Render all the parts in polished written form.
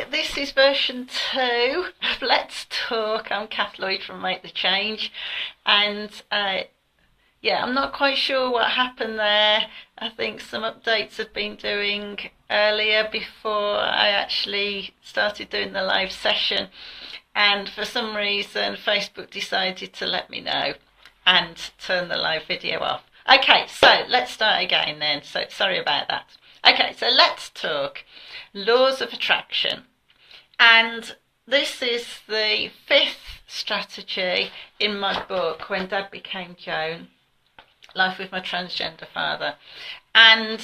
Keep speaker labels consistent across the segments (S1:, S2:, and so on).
S1: Okay, this is version 2 of Let's Talk. I'm Kath Lloyd from Make the Change, and yeah, I'm not quite sure what happened there. I think some updates have been doing earlier before I actually started doing the live session, and for some reason Facebook decided to let me know and turn the live video off. Okay, so let's start again then. So sorry about that. Okay, so let's talk laws of attraction. And this is the 5th strategy in my book, When Dad Became Joan, Life with My Transgender Father. And,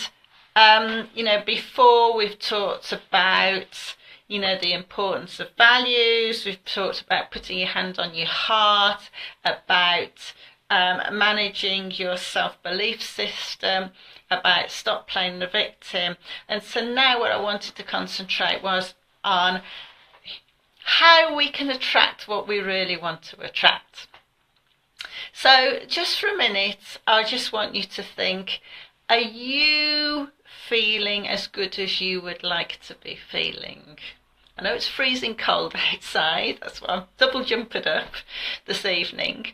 S1: before we've talked about, the importance of values, we've talked about putting your hand on your heart, about managing your self-belief system, about stop playing the victim. And so now what I wanted to concentrate was on how we can attract what we really want to attract. So just for a minute, I just want you to think, are you feeling as good as you would like to be feeling? I know it's freezing cold outside, that's why I'm double jumping up this evening.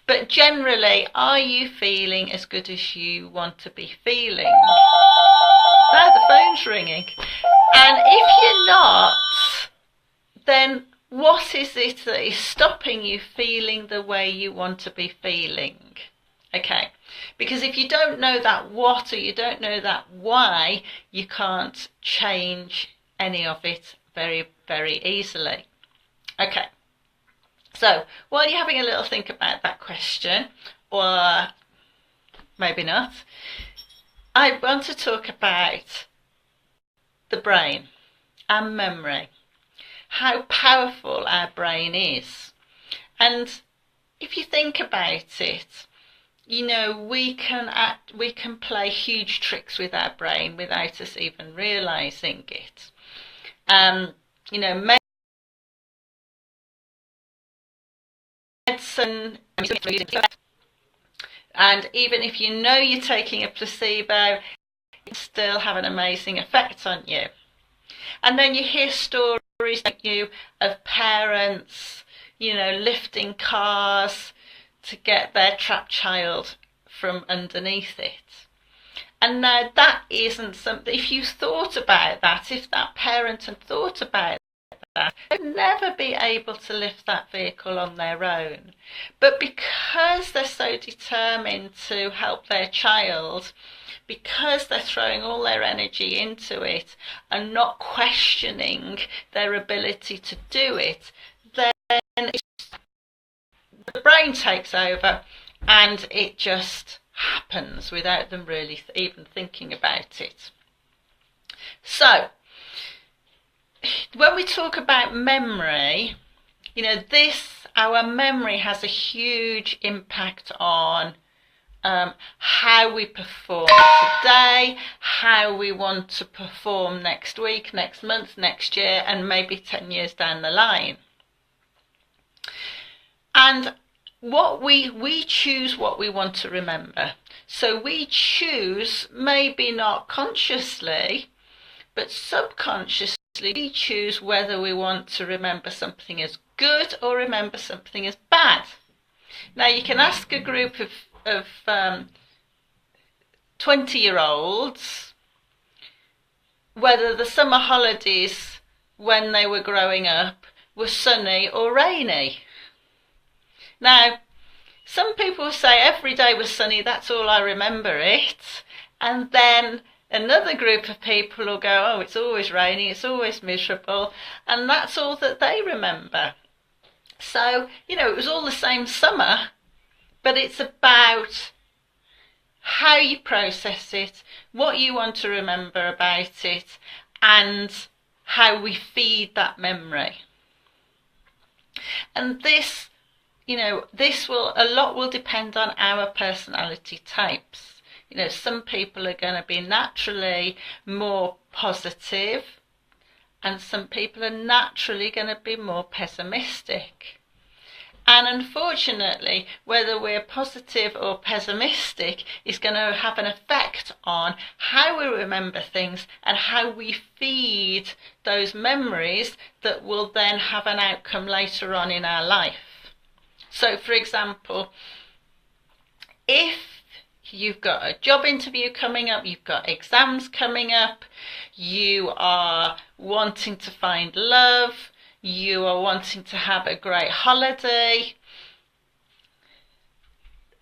S1: But generally, are you feeling as good as you want to be feeling? Now the phone's ringing. And if you're not, then what is it that is stopping you feeling the way you want to be feeling? Okay, because if you don't know that what, or you don't know that why, you can't change any of it very, very easily. Okay. So, while you're having a little think about that question, or maybe not, I want to talk about the brain and memory, how powerful our brain is. And if you think about it, we can play huge tricks with our brain without us even realizing it. Medicine, and even if you know you're taking a placebo, it still have an amazing effect on you. And then you hear stories like of parents, lifting cars to get their trapped child from underneath it. And now that isn't something, if you thought about that, if that parent had thought about that, they'd never be able to lift that vehicle on their own. But because they're so determined to help their child, because they're throwing all their energy into it and not questioning their ability to do it, then the brain takes over and it just happens without them really even thinking about it. So, when we talk about memory, our memory has a huge impact on how we perform today, how we want to perform next week, next month, next year, and maybe 10 years down the line. And what we choose what we want to remember. So we choose, maybe not consciously, but subconsciously, we choose whether we want to remember something as good or remember something as bad. Now you can ask a group of 20-year-olds whether the summer holidays when they were growing up were sunny or rainy. Now, some people say every day was sunny, that's all I remember it. And then another group of people will go, oh, it's always raining, it's always miserable, and that's all that they remember. So, it was all the same summer, but it's about how you process it, what you want to remember about it, and how we feed that memory. And this a lot will depend on our personality types. Some people are going to be naturally more positive, and some people are naturally going to be more pessimistic. And unfortunately, whether we're positive or pessimistic is going to have an effect on how we remember things and how we feed those memories that will then have an outcome later on in our life. So, for example, if you've got a job interview coming up, you've got exams coming up, you are wanting to find love, you are wanting to have a great holiday,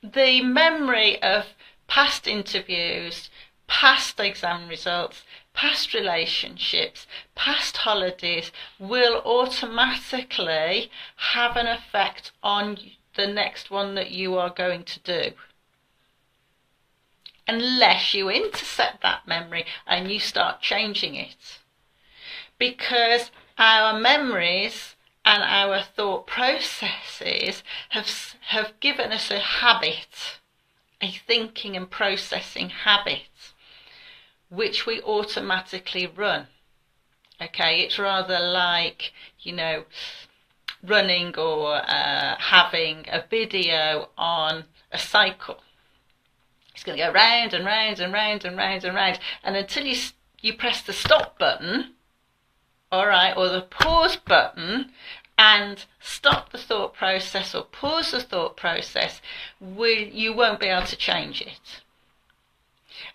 S1: the memory of past interviews, past exam results, past relationships, past holidays will automatically have an effect on the next one that you are going to do. Unless you intercept that memory and you start changing it. Because our memories and our thought processes have given us a habit, a thinking and processing habit, which we automatically run. Okay, it's rather like, running or having a video on a cycle. It's going to go round and round and round and round and round, and until you press the stop button, all right, or the pause button, and stop the thought process or pause the thought process, you won't be able to change it.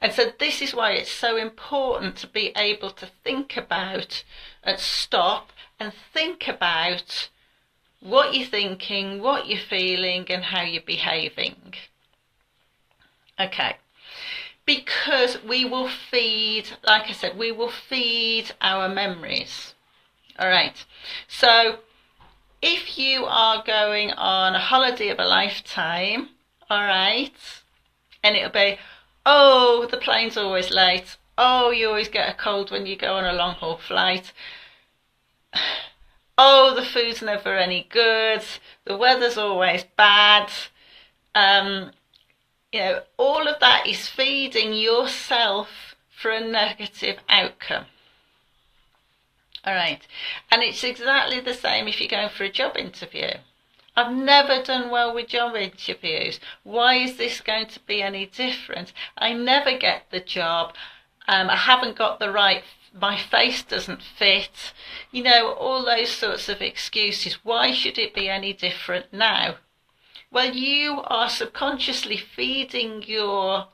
S1: And so this is why it's so important to be able to think about and stop and think about what you're thinking, what you're feeling, and how you're behaving. Okay, because we will feed, like I said, we will feed our memories. All right, so if you are going on a holiday of a lifetime, all right, and it'll be, oh, the plane's always late. Oh, you always get a cold when you go on a long haul flight. Oh, the food's never any good. The weather's always bad. All of that is feeding yourself for a negative outcome. All right. And it's exactly the same if you're going for a job interview. I've never done well with job interviews. Why is this going to be any different? I never get the job. I haven't got the right, my face doesn't fit. All those sorts of excuses. Why should it be any different now? Well, you are subconsciously feeding your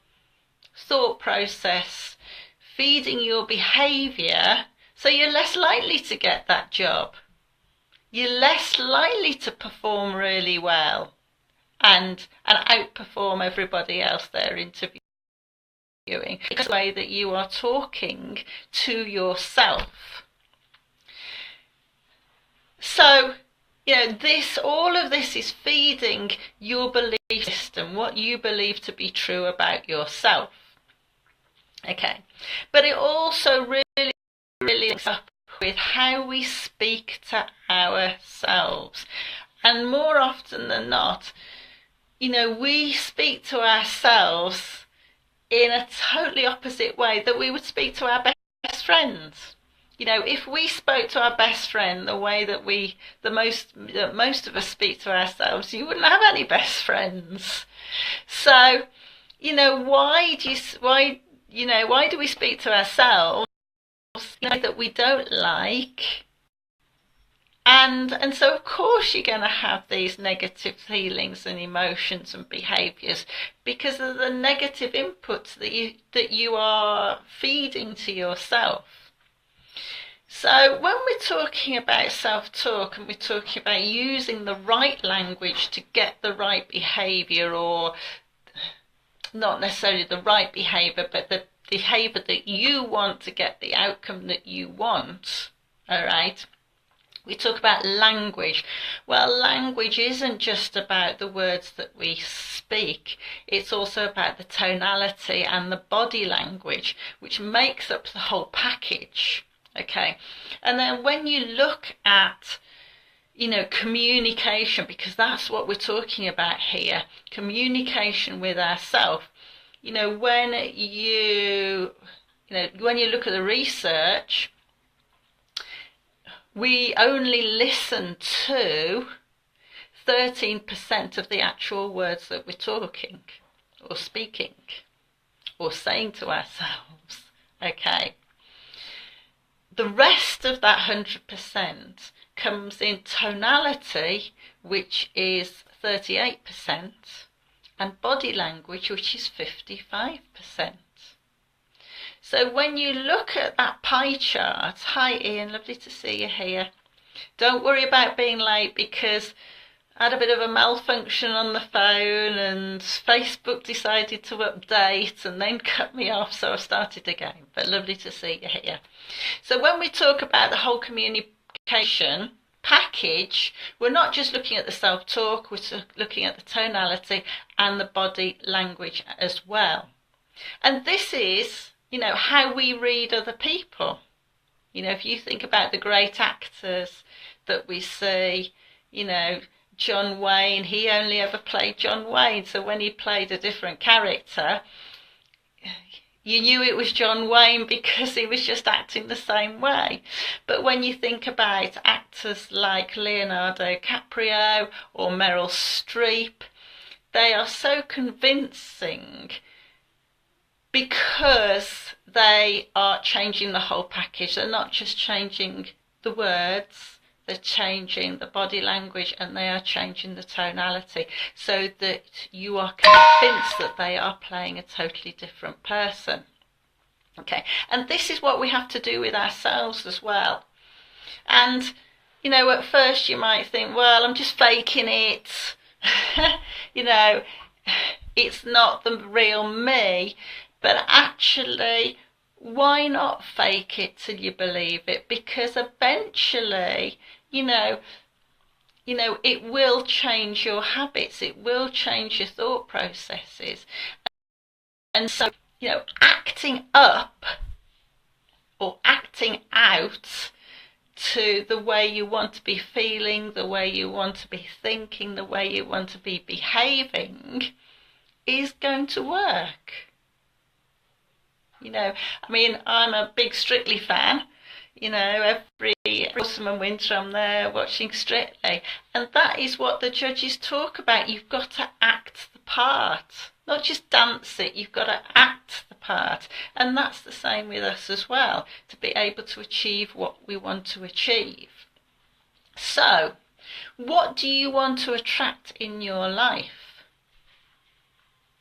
S1: thought process, feeding your behaviour, so you're less likely to get that job. You're less likely to perform really well and outperform everybody else they're interviewing. It's the way that you are talking to yourself. So, all of this is feeding your belief system, what you believe to be true about yourself. Okay, but it also really links up with how we speak to ourselves. And more often than not, we speak to ourselves in a totally opposite way that we would speak to our best friends. If we spoke to our best friend the way that most of us speak to ourselves, you wouldn't have any best friends. So, why do we speak to ourselves that we don't like? And so of course you're going to have these negative feelings and emotions and behaviours because of the negative inputs that you are feeding to yourself. So when we're talking about self-talk and we're talking about using the right language to get the right behaviour, or not necessarily the right behaviour, but the behaviour that you want to get the outcome that you want, all right, we talk about language. Well, language isn't just about the words that we speak. It's also about the tonality and the body language, which makes up the whole package. Okay, and then when you look at, communication, because that's what we're talking about here, communication with ourselves. When you look at the research, we only listen to 13% of the actual words that we're talking or speaking or saying to ourselves. Okay. The rest of that 100% comes in tonality, which is 38%, and body language, which is 55%. So when you look at that pie chart, hi Ian, lovely to see you here. Don't worry about being late because I had a bit of a malfunction on the phone and Facebook decided to update and then cut me off, so I started again. But lovely to see you here. So when we talk about the whole communication package, we're not just looking at the self-talk, we're looking at the tonality and the body language as well. And this is, how we read other people. If you think about the great actors that we see, John Wayne, he only ever played John Wayne. So when he played a different character, you knew it was John Wayne because he was just acting the same way. But when you think about actors like Leonardo DiCaprio or Meryl Streep, they are so convincing because they are changing the whole package. They're not just changing the words, they're changing the body language and they are changing the tonality so that you are convinced that they are playing a totally different person. Okay, and this is what we have to do with ourselves as well. And, at first you might think, well, I'm just faking it. It's not the real me. But actually, why not fake it till you believe it? Because eventually, it will change your habits. It will change your thought processes. And so, acting up or acting out to the way you want to be feeling, the way you want to be thinking, the way you want to be behaving is going to work. I'm a big Strictly fan. Every autumn and winter I'm there watching Strictly. And that is what the judges talk about. You've got to act the part. Not just dance it, you've got to act the part. And that's the same with us as well, to be able to achieve what we want to achieve. So, what do you want to attract in your life?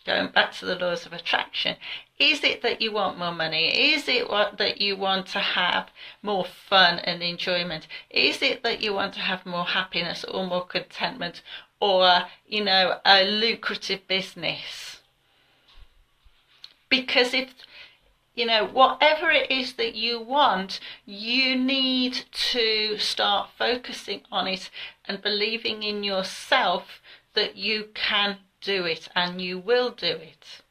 S1: Going back to the laws of attraction, is it that you want more money? Is it that you want to have more fun and enjoyment? Is it that you want to have more happiness or more contentment or, a lucrative business? Because if, whatever it is that you want, you need to start focusing on it and believing in yourself that you can do it and you will do it.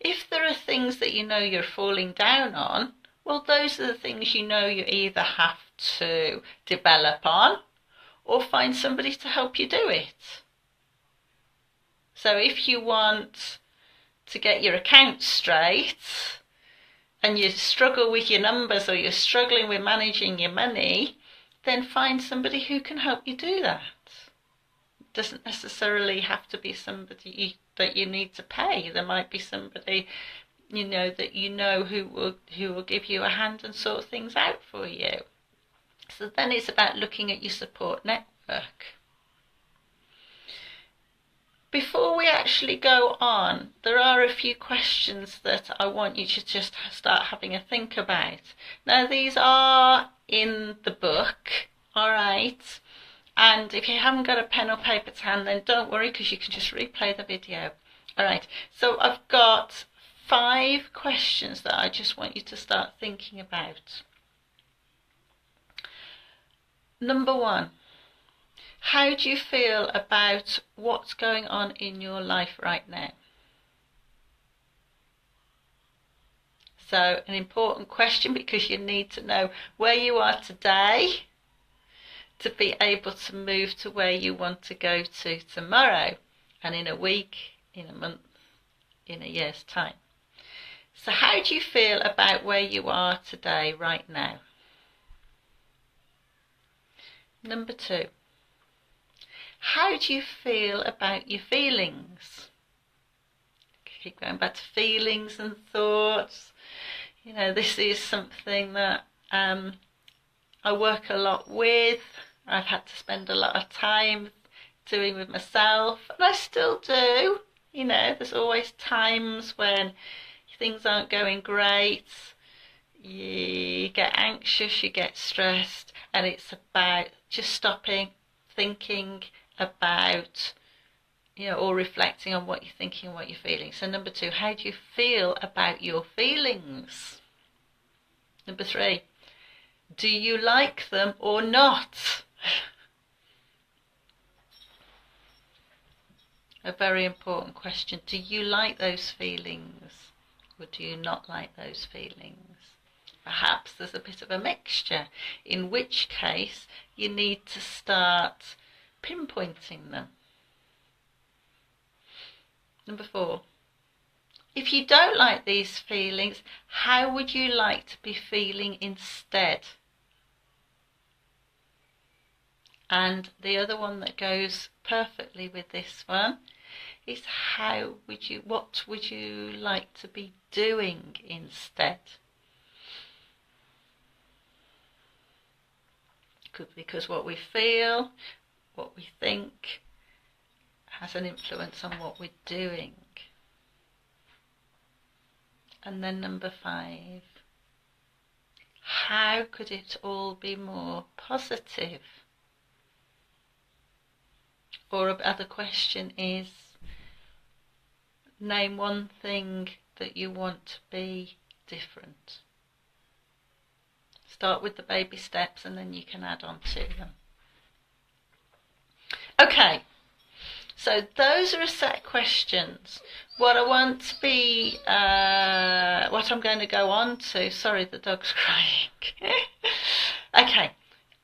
S1: If there are things that you're falling down on, well, those are the things you either have to develop on or find somebody to help you do it. So if you want to get your accounts straight and you struggle with your numbers or you're struggling with managing your money, then find somebody who can help you do that. Doesn't necessarily have to be somebody that you need to pay. There might be somebody that who will give you a hand and sort things out for you. So then it's about looking at your support network. Before we actually go on, there are a few questions that I want you to just start having a think about. Now, these are in the book, all right? And if you haven't got a pen or paper to hand, then don't worry because you can just replay the video. All right, so I've got 5 questions that I just want you to start thinking about. Number 1, how do you feel about what's going on in your life right now? So an important question because you need to know where you are today to be able to move to where you want to go to tomorrow and in a week, in a month, in a year's time. So how do you feel about where you are today, right now? Number 2, How do you feel about your feelings? Keep going back to feelings and thoughts. You know, this is something that I work a lot with. I've had to spend a lot of time doing with myself, and I still do. You know, there's always times when things aren't going great. You get anxious, you get stressed, and it's about just stopping, thinking about, you know, or reflecting on what you're thinking, what you're feeling. So number 2, how do you feel about your feelings? Number 3, do you like them or not? A very important question. Do you like those feelings or do you not like those feelings? Perhaps there's a bit of a mixture, in which case you need to start pinpointing them. Number 4, if you don't like these feelings, how would you like to be feeling instead? And the other one that goes perfectly with this one is what would you like to be doing instead? Because what we feel, what we think, has an influence on what we're doing. And then number 5, how could it all be more positive? Or another question is, name one thing that you want to be different. Start with the baby steps and then you can add on to them. Okay, so those are a set of questions. What I want to be, what I'm going to go on to, sorry the dog's crying. Okay,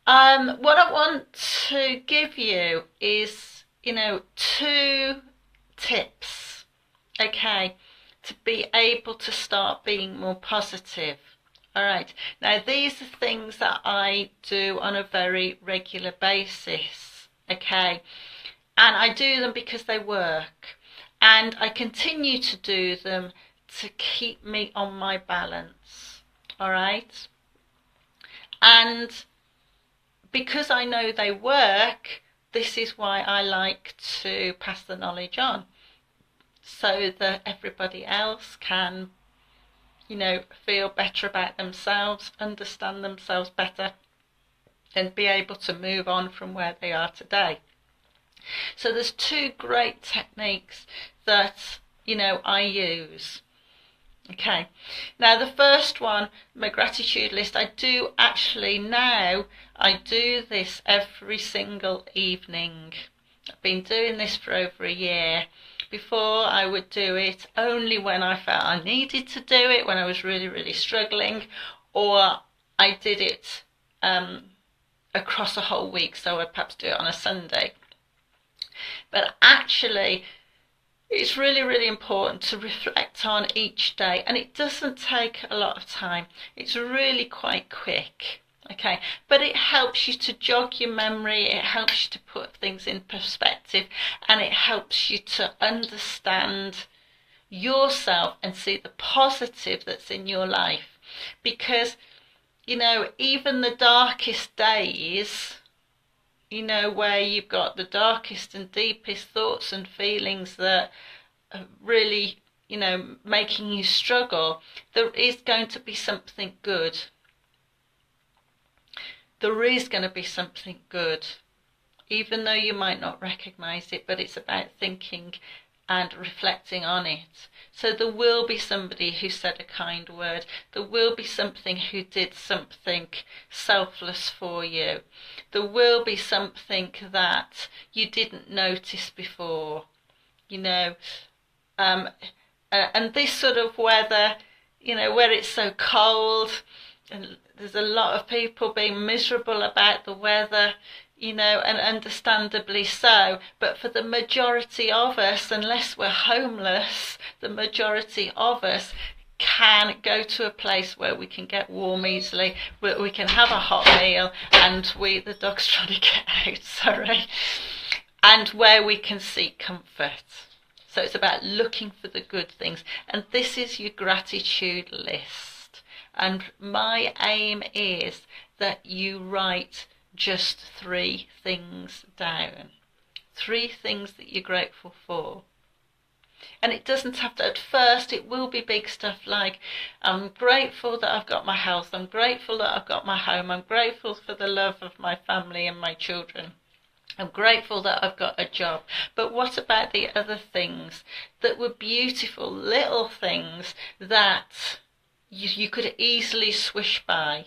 S1: what I want to give you is, you know, 2 tips, okay, to be able to start being more positive. All right, now these are things that I do on a very regular basis, okay, and I do them because they work, and I continue to do them to keep me on my balance, all right, and because I know they work, this is why I like to pass the knowledge on, so that everybody else can, you know, feel better about themselves, understand themselves better, and be able to move on from where they are today. So there's 2 great techniques that, you know, I use. Okay, now the first one, my gratitude list, I do this every single evening. I've been doing this for over a year. Before, I would do it only when I felt I needed to do it, when I was really, really struggling, or I did it across a whole week, so I'd perhaps do it on a Sunday. But actually, it's really, really important to reflect on each day, and it doesn't take a lot of time. It's really quite quick. Okay, but it helps you to jog your memory, it helps you to put things in perspective, and it helps you to understand yourself and see the positive that's in your life. Because, you know, even the darkest days, you know, where you've got the darkest and deepest thoughts and feelings that are really, you know, making you struggle, there is going to be something good. There is going to be something good, even though you might not recognize it, but it's about thinking and reflecting on it. So there will be somebody who said a kind word. There will be something who did something selfless for you. There will be something that you didn't notice before, you know. And this sort of weather, you know, where it's so cold, and there's a lot of people being miserable about the weather, you know, and understandably so. But for the majority of us, unless we're homeless, the majority of us can go to a place where we can get warm easily, where we can have a hot meal, and the dog's trying to get out, sorry. and where we can seek comfort. So it's about looking for the good things. And this is your gratitude list. And my aim is that you write just 3 things down. 3 things that you're grateful for. And it doesn't have to, at first, it will be big stuff like, I'm grateful that I've got my health, I'm grateful that I've got my home, I'm grateful for the love of my family and my children. I'm grateful that I've got a job. But what about the other things that were beautiful little things that you could easily swish by?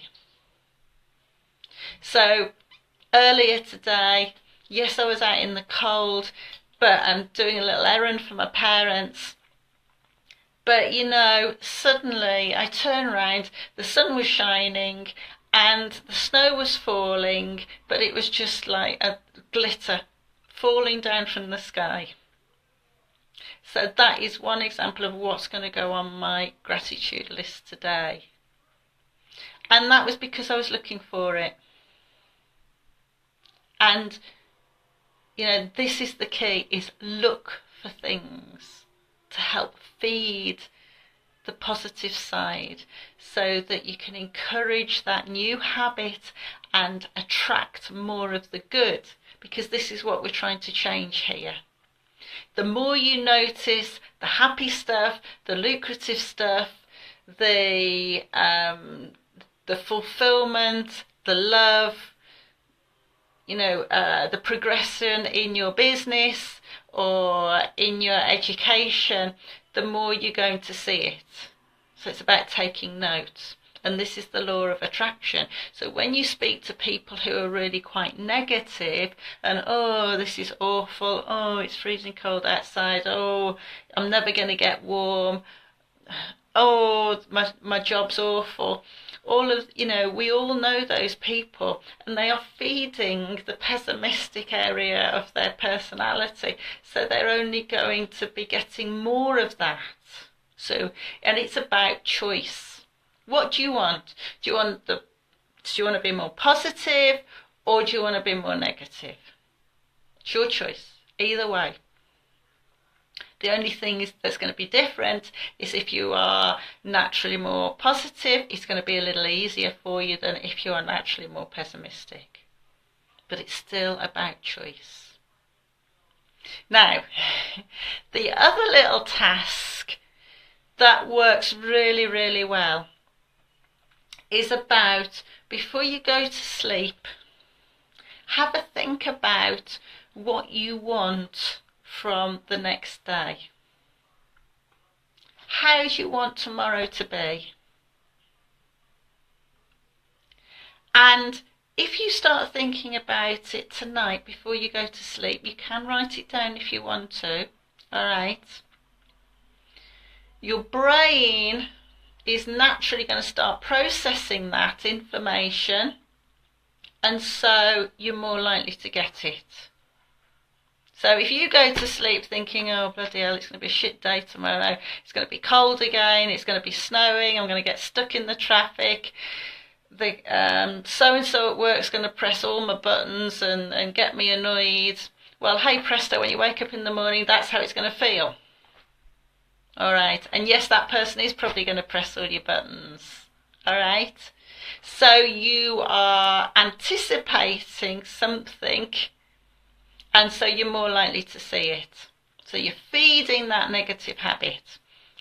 S1: So earlier today, yes, I was out in the cold, but I'm doing a little errand for my parents. But suddenly I turn around, the sun was shining and the snow was falling, but it was just like a glitter falling down from the sky. So that is one example of what's going to go on my gratitude list today. And that was because I was looking for it. And this is the key, is look for things to help feed the positive side so that you can encourage that new habit and attract more of the good, because this is what we're trying to change here. The more you notice the happy stuff, the lucrative stuff, the fulfillment, the love, the progression in your business or in your education, the more you're going to see it. So it's about taking notes. And this is the law of attraction. So when you speak to people who are really quite negative and, oh, this is awful, oh, it's freezing cold outside, oh, I'm never going to get warm, oh, my job's awful. We all know those people, and they are feeding the pessimistic area of their personality. So they're only going to be getting more of that. And it's about choice. What do you want? Do you want to be more positive, or do you want to be more negative? It's your choice, either way. The only thing that's going to be different is if you are naturally more positive, it's going to be a little easier for you than if you are naturally more pessimistic. But it's still about choice. Now, the other little task that works really, really well is about, before you go to sleep, have a think about what you want from the next day. How do you want tomorrow to be? And if you start thinking about it tonight before you go to sleep, you can write it down if you want to. All right. Your brain is naturally going to start processing that information, and so you're more likely to get it. So if you go to sleep thinking, oh, bloody hell, it's going to be a shit day tomorrow, it's going to be cold again, it's going to be snowing, I'm going to get stuck in the traffic, the so-and-so at work's going to press all my buttons and get me annoyed. Well, hey presto, when you wake up in the morning, that's how it's going to feel. All right. And yes, that person is probably going to press all your buttons. All right. So you are anticipating something, and so you're more likely to see it. So you're feeding that negative habit.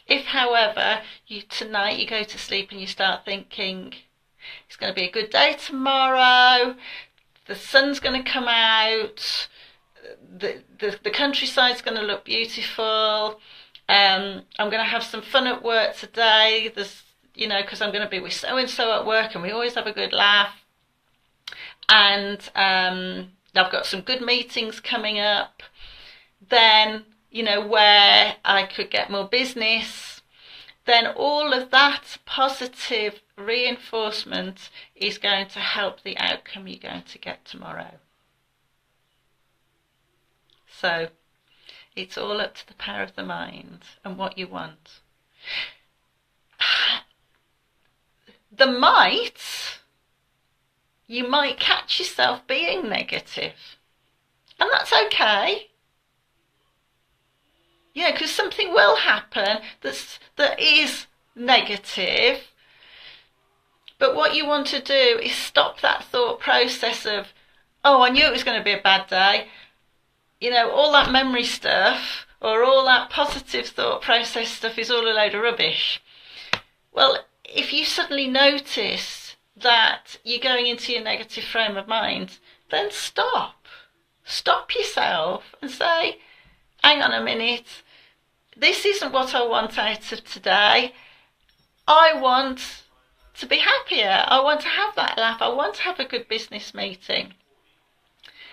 S1: If, however, tonight you go to sleep and you start thinking, it's going to be a good day tomorrow, the sun's going to come out, the countryside's going to look beautiful, I'm going to have some fun at work today, because I'm going to be with so-and-so at work and we always have a good laugh, and I've got some good meetings coming up, then, where I could get more business, then all of that positive reinforcement is going to help the outcome you're going to get tomorrow. So it's all up to the power of the mind and what you want. You might catch yourself being negative. And that's okay. Yeah, because something will happen that is negative. But what you want to do is stop that thought process of, oh, I knew it was going to be a bad day. All that memory stuff or all that positive thought process stuff is all a load of rubbish. Well, if you suddenly notice that you're going into your negative frame of mind, then stop. Stop yourself and say, hang on a minute, this isn't what I want out of today. I want to be happier. I want to have that laugh. I want to have a good business meeting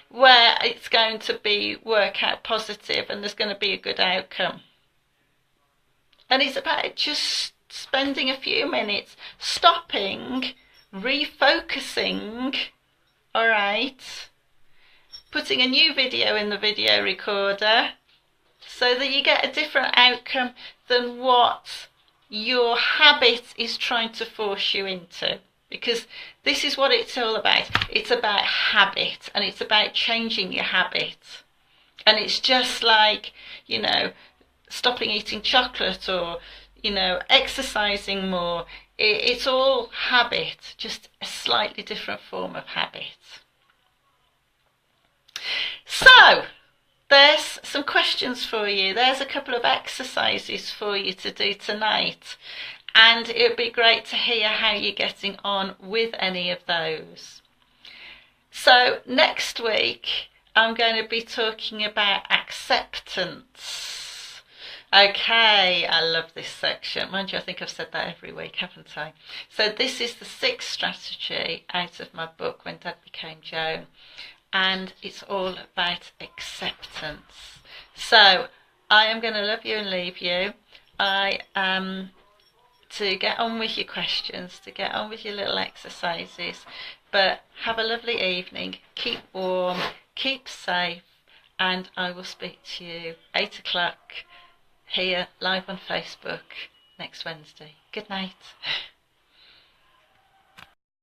S1: where it's going to work out positive and there's going to be a good outcome. And it's about just spending a few minutes stopping, refocusing, all right, putting a new video in the video recorder so that you get a different outcome than what your habit is trying to force you into. Because this is what it's all about. It's about habit, and it's about changing your habit. And it's just like, stopping eating chocolate or, exercising more. It's all habit, just a slightly different form of habit. So, there's some questions for you. There's a couple of exercises for you to do tonight. And it would be great to hear how you're getting on with any of those. So next week, I'm going to be talking about acceptance. Okay, I love this section. Mind you, I think I've said that every week, haven't I? So this is the 6th strategy out of my book, When Dad Became Joan. And it's all about acceptance. So I am going to love you and leave you. I am to get on with your questions, to get on with your little exercises. But have a lovely evening, keep warm, keep safe, and I will speak to you 8 o'clock here live on Facebook next Wednesday. Good night.